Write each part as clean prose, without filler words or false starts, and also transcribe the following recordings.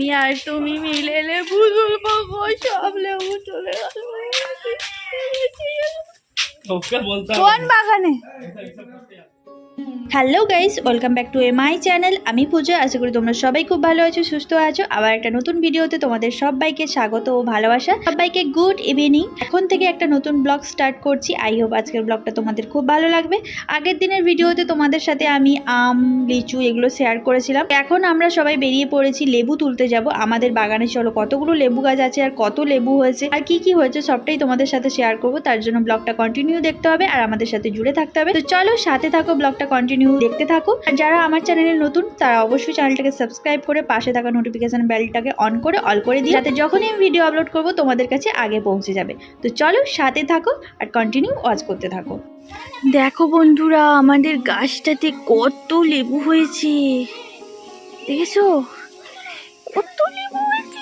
আমি আর তুমি মিলে লেবু তুলবো গো, সব লেবু চলে গেল। কোন বাগানে? Hello guys, welcome back to my channel. আমি পূজা। আশা করি তোমরা সবাই খুব ভালো আছো, সুস্থ আছো। আবার একটা নতুন ভিডিওতে তোমাদের সবাইকে স্বাগত ও ভালোবাসা। সবাইকে গুড ইভিনিং। এখন থেকে একটা নতুন ব্লগ স্টার্ট করছি। আই হোপ আজকের ব্লগটা তোমাদের খুব ভালো লাগবে। আগের দিনের ভিডিওতে তোমাদের সাথে আমি আম, লিচু এগুলো শেয়ার করেছিলাম। এখন আমরা সবাই বেরিয়ে পড়েছি লেবু তুলতে যাব আমাদের বাগানে। চলো, কতগুলো লেবু গাছ আছে আর কত লেবু হয়েছে আর কি কি হয়েছে সবটাই তোমাদের সাথে শেয়ার করবো। তার জন্য ব্লগটা কন্টিনিউ দেখতে হবে আর আমাদের সাথে জুড়ে থাকতে হবে। তো চলো, সাথে থাকো, ব্লগটা কন্টিনিউ দেখতে থাকো। আর যারা আমার চ্যানেলে নতুন তারা অবশ্যই চ্যানেলটাকে সাবস্ক্রাইব করে পাশে থাকা নোটিফিকেশন বেলটাকে অন করে অল করে দিই, যাতে যখনই আমি ভিডিও আপলোড করব তোমাদের কাছে আগে পৌঁছে যাবে। তো চলো, সাথে থাকো আর কন্টিনিউ ওয়াচ করতে থাকো। দেখো বন্ধুরা, আমাদের গাছটাতে কত লেবু হয়েছে, দেখেছো? কত লেবু হয়েছে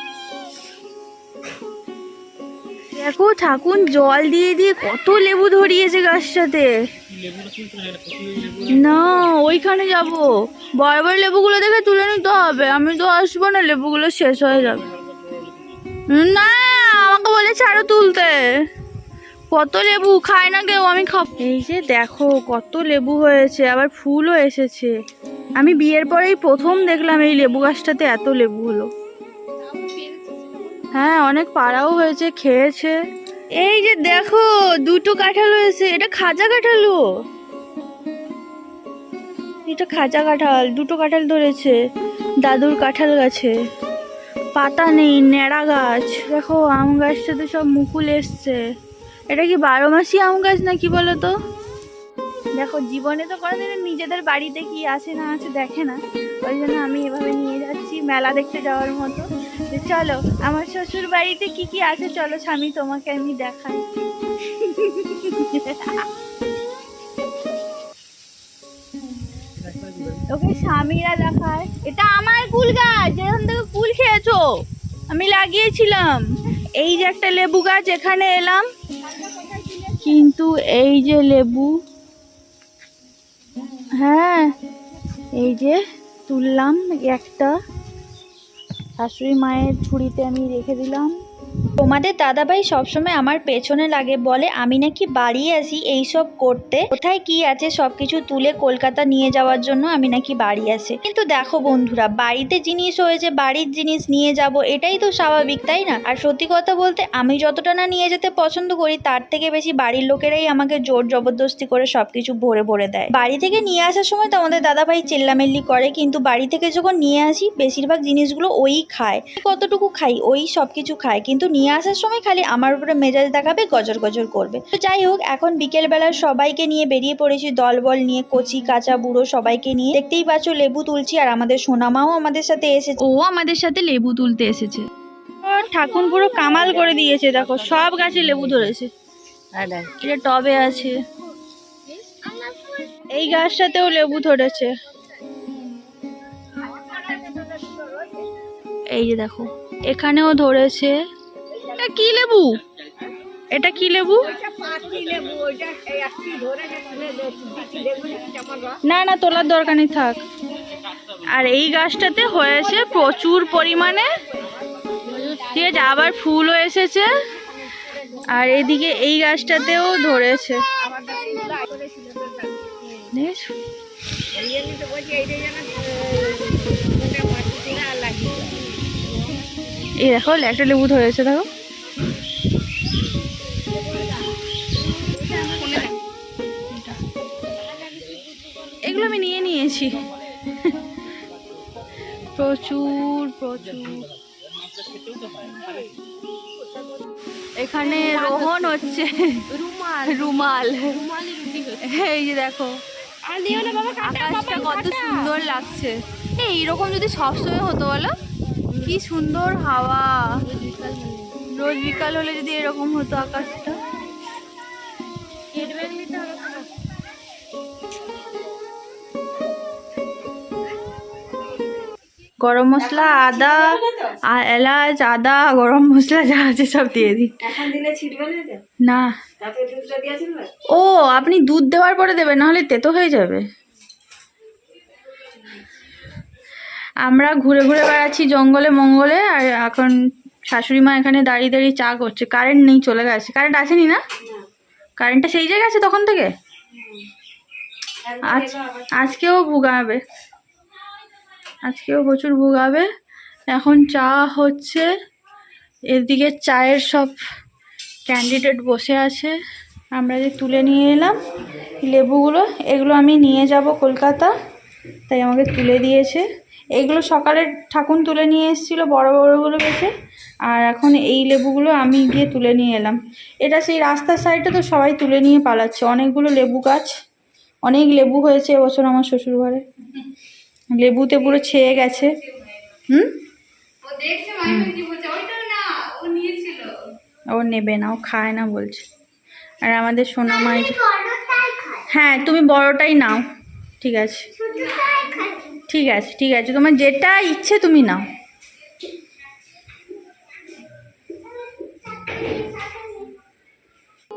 দেখো। ঠাকুর জল দিয়ে দিয়ে কত লেবু ধরিয়েছে গাছটাতে। না, ওইখানে যাব, বড় বড় লেবুগুলো দেখে তুলে নিতে হবে। আমি তো আসবো না, লেবুগুলো শেষ হয়ে যাবে। না, আমাকে বলে ছাড়ো তুলতে। কত লেবু খায় না কেউ, আমি খাব। এই যে দেখো কত লেবু হয়েছে, আবার ফুলও এসেছে। আমি বিয়ের পরেই প্রথম দেখলাম এই লেবু গাছটাতে এত লেবু হলো। হ্যাঁ, অনেক পাড়াও হয়েছে, খেয়েছে। এই যে দেখো, দুটো কাঁঠাল হয়েছে। এটা খাজা কাঁঠালও, এটা খাজা কাঁঠাল। দুটো কাঁঠাল ধরেছে দাদুর কাঁঠাল গাছে। পাতা নেই, ন্যাড়া গাছ। দেখো আম গাছটাতে সব মুকুল এসছে। এটা কি 12 মাসি আম গাছ না কি বলো তো? দেখো, জীবনে তো কোনোদিন নিজেদের বাড়িতে কি আছে না আছে দেখে না, ওই জন্য আমি এভাবে নিয়ে যাচ্ছি মেলা দেখতে যাওয়ার মতো। চলো, আমার শ্বশুর বাড়িতে কি কি আছে চলো স্বামী তোমাকে আমি দেখাই। ওকে স্বামীরা দেখায়। এটা আমার কুল গাছ, যেখান থেকে কুল খেয়েছো আমি লাগিয়েছিলাম। এই যে একটা লেবু গাছ, এখানে এলাম কিন্তু এই যে লেবু, হ্যাঁ এই যে তুললাম একটা, শাশুড়ি মায়ের ঝুড়িতে আমি রেখে দিলাম। তোমাদের দাদাভাই সবসময় আমার পেছনে লাগে, বলে আমি নাকি বাড়ি আসি এইসব করতে, কোথায় কি আছে সবকিছু তুলে কলকাতা নিয়ে যাওয়ার জন্য আমি নাকি বাড়ি আসি। কিন্তু দেখো বন্ধুরা, বাড়িতে জিনিস হয়েছে, বাড়ির জিনিস নিয়ে যাব, এটাই তো স্বাভাবিক, তাই না? আর সত্যি কথা বলতে, আমি যতটা না নিয়ে যেতে পছন্দ করি তার থেকে বেশি বাড়ির লোকেরাই আমাকে জোর জবরদস্তি করে সবকিছু ভরে ভরে দেয়। বাড়ি থেকে নিয়ে আসার সময় তো আমাদের দাদাভাই চেল্লামেল্লি করে, কিন্তু বাড়ি থেকে যখন নিয়ে আসি বেশিরভাগ জিনিসগুলো ওই খায়। কতটুকু খাই, ওই সবকিছু খায়, কিন্তু নিয়ে আসার সময় খালি আমার উপরে মেজাজ দেখাবে, গজর গজর করবে। তো যাই হোক, এখন বিকেলবেলা সবাইকে নিয়ে বেরিয়ে পড়েছি, দলবল নিয়ে, কচি কাঁচা বুড়ো সবাইকে নিয়ে। দেখতেই পাচ্ছ লেবু তুলছি, আর আমাদের সোনামাও আমাদের সাথে এসেছে, ও আমাদের সাথে লেবু তুলতে এসেছে। ঠাকুর পুরো কামাল করে দিয়েছে, দেখো সব গাছে লেবু ধরেছে। এটা টবে আছে, এই গাছটাতেও লেবু ধরেছে। এই যে দেখো, এখানেও ধরেছে। এটা কি লেবু? এটা কি লেবু? না না, তোলার দরকার নেই, থাক। আর এই গাছটাতে হয়েছে প্রচুর পরিমাণে, ঠিক আছে, আবার ফুলও এসেছে। আর এদিকে এই গাছটাতেও ধরেছে। এই দেখো, একটা লেবু ধরেছে, দেখো। এগুলো আমি নিয়ে নিয়েছি। প্রচুর প্রচুর। এখানে রোহন হচ্ছে, রুমাল। এই যে দেখো, আকাশটা কত সুন্দর লাগছে। এইরকম যদি সবসময় হতো বলো, কি সুন্দর হাওয়া। রোজ বিকাল হলে যদি এরকম হতো আকাশটা। গরম মশলা, আদা, এলাচ, আদা, গরম মশলা যা আছে সব দিয়ে দিই। না, ও আপনি দুধ দেওয়ার পরে দেবেন, নাহলে তেতো হয়ে যাবে। আমরা ঘুরে ঘুরে বেড়াচ্ছি জঙ্গলে মঙ্গলে, আর এখন শাশুড়ি মা এখানে দাঁড়িয়ে দাঁড়িয়ে চা করছে। কারেন্ট নেই, চলে গেছে। কারেন্ট আসেনি না? কারেন্টটা সেই জায়গায় আছে তখন থেকে। আজকেও ভুগাবে, আজকেও প্রচুর ভুগাবে। এখন চা হচ্ছে, এদিকে চায়ের সব ক্যান্ডিডেট বসে আছে। আমরা যে তুলে নিয়ে এলাম লেবুগুলো, এগুলো আমি নিয়ে যাব কলকাতা, তাই আমাকে তুলে দিয়েছে। এইগুলো সকালে ঠাকুন তুলে নিয়ে এসেছিলো বড় বড়গুলো বেশি, আর এখন এই লেবুগুলো আমি গিয়ে তুলে নিয়ে এলাম। এটা সেই রাস্তার সাইডে তো সবাই তুলে নিয়ে পালাচ্ছে। অনেকগুলো লেবু গাছ, অনেক লেবু হয়েছে এবছর আমার শ্বশুর ঘরে। লেবুতে পুরো ছেয়ে গেছে। ও নেবে না, ও খায় না বলছে। আর আমাদের সোনা মাই, হ্যাঁ তুমি বড়টাই নাও, ঠিক আছে ঠিক আছে ঠিক আছে, তোমার যেটা ইচ্ছে তুমি নাও।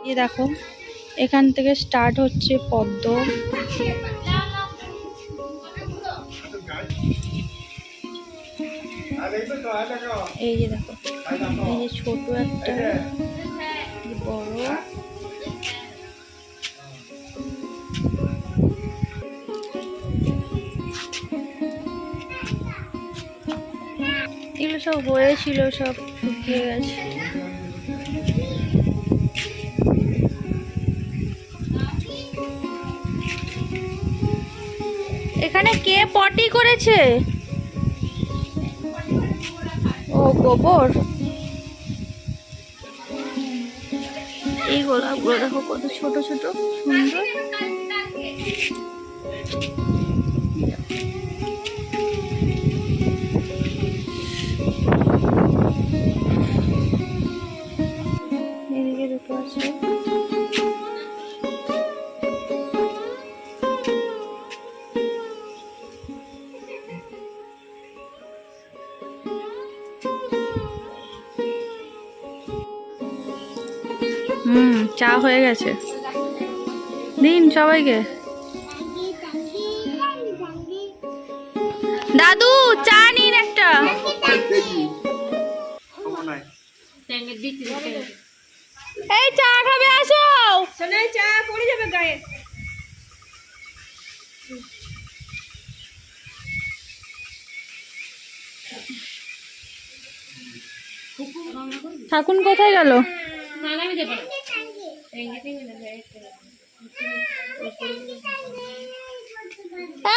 এই দেখো এখান থেকে স্টার্ট হচ্ছে পদ্ম। এই যে দেখো, এই যে ছোট একটা, বড়, এগুলো সব হয়েছিল, সব শুকিয়ে গেছে। এখানে কে পটি করেছে? ও গোবর। এই গোলাপগুলো দেখো কত ছোট ছোট সুন্দর। এদিকে দুটো আছে। চা হয়ে গেছে, দিন সবাইকে। দাদু চা নিন একটা। এই চা খাবে, আসো। চা পড়ে যাবে গায়ে। ঠাকুন কোথায় গেল?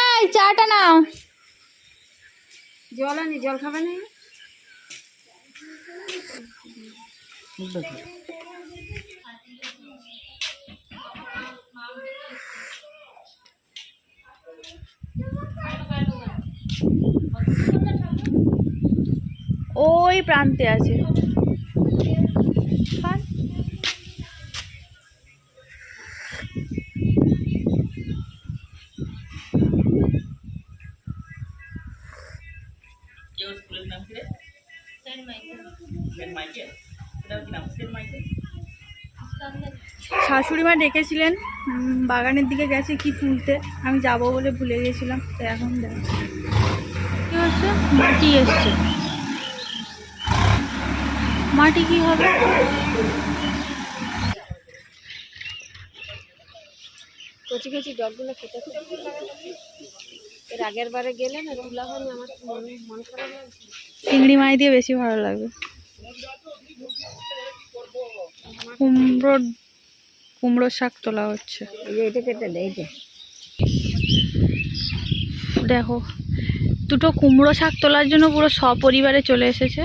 এই চাটা নাও। জল আনি, জল খাবে না? ওই প্রান্তে আছে। শাশুড়ি মা ডেকেছিলেন, বাগানের দিকে গেছে কি তুলতে, আমি যাব বলে ভুলে গেছিলাম। তো এখন দেখো কি হচ্ছে, মাটি এসছে। মাটি কি হবে? কচি কচি ডগগুলো খেতে এর আগের বারে গেলে না তুলা হয়নি, আমার মন খারাপ লাগছে। চিংড়ি মাছ দিয়ে বেশি ভালো লাগবে। কুমড়ো শাক তোলা হচ্ছে। দেখো দুটো কুমড়ো শাক তোলার জন্য পুরো সপরিবারে চলে এসেছে।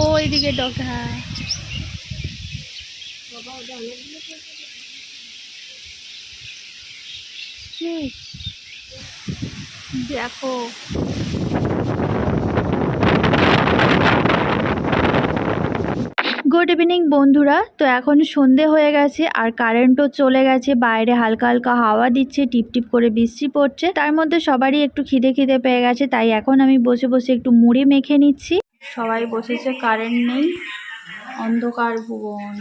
ওইদিকে ডগ, হ্যাঁ দেখো গুড ইভিনিং বন্ধুরা। তো এখন সন্ধে হয়ে গেছে আর কারেন্টও চলে গেছে। বাইরে হালকা হালকা হাওয়া দিচ্ছে, টিপ টিপ করে বৃষ্টি পড়ছে। তার মধ্যে সবারই একটু খিদে খিদে পেয়ে গেছে, তাই এখন আমি বসে বসে একটু মুড়ি মেখে নিচ্ছি। সবাই বসেছে, কারেন্ট নেই, অন্ধকার ভুবন।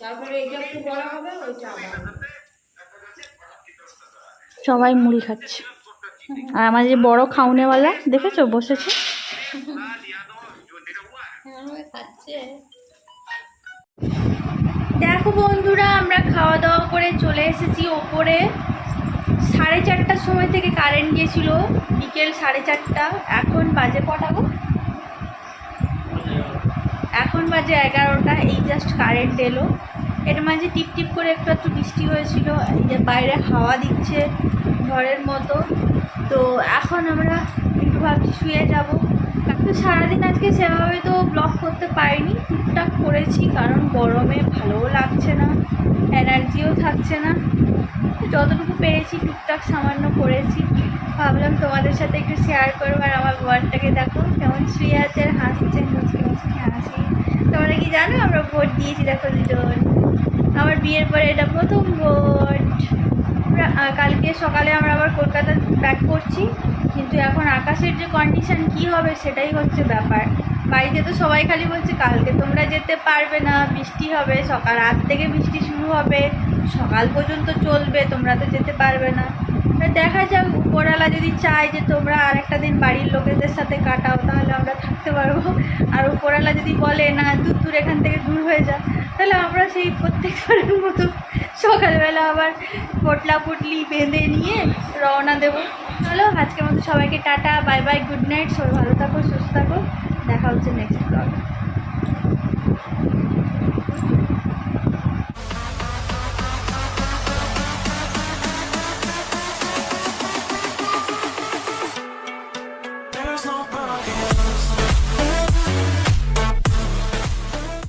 তারপরে এটা একটু বড় হবে ওইটা আবার সবাই মুড়ি খাচ্ছে। আর আমার যে বড় খাউনেওয়ালা দেখেছো বসেছে। খাচ্ছে। দেখো বন্ধুরা, আমরা খাওয়া দাওয়া করে চলে এসেছি ওপরে। 4:30টার সময় থেকে কারেন্ট গিয়েছিল, বিকেল 4:30। এখন বাজে কটা গো? এখন বাজে 11টা। এই জাস্ট কারেন্ট এলো। এর মাঝে টিপ টিপ করে একটু একটু বৃষ্টি হয়েছিল। এই যে বাইরে হাওয়া দিচ্ছে ঝড়ের মতো। তো এখন আমরা একটু ভাবছি শুয়ে যাব। তো সারাদিন আজকে সেভাবে তো ব্লগ করতে পারিনি, টুকটাক করেছি, কারণ গরমে ভালোও লাগছে না, এনার্জিও থাকছে না। যতটুকু পেরেছি টুকটাক সামান্য করেছি। ভাবলাম তোমাদের সাথে একটু শেয়ার করবো। আর আমার বরটাকে দেখো কেমন শুয়ে আছে আর হাসছে, মুচকে মুচকে হাসি। তোমরা কি জানো আমরা ভোট দিয়েছি? দেখো দুজন। আমার বিয়ের পরে এটা প্রথম ভোট। কালকে সকালে আমরা আবার কলকাতা ব্যাক করছি, কিন্তু এখন আকাশের যে কন্ডিশন কি হবে সেটাই হচ্ছে ব্যাপার। বাড়িতে তো সবাই খালি বলছে কালকে তোমরা যেতে পারবে না, বৃষ্টি হবে, সকাল রাত থেকে বৃষ্টি শুরু হবে, সকাল পর্যন্ত চলবে, তোমরা তো যেতে পারবে না। দেখা যাক, উপরওয়ালা যদি চায় যে তোমরা আর একটা দিন বাড়ির লোকেদের সাথে কাটাও তাহলে আমরা থাকতে পারবো। আর উপরওয়ালা যদি বলে না দূর দূর এখান থেকে দূর হয়ে যা, তাহলে আমরা সেই প্রত্যেকবারের মতো সকালবেলা আবার পটলা পুটলি বেঁধে নিয়ে রওনা দেবো। চলো আজকের মতো সবাইকে tata, bye bye, good night. সবাই ভালো থাকো, সুস্থ থাকো, দেখা হচ্ছে নেক্সট ব্লগে।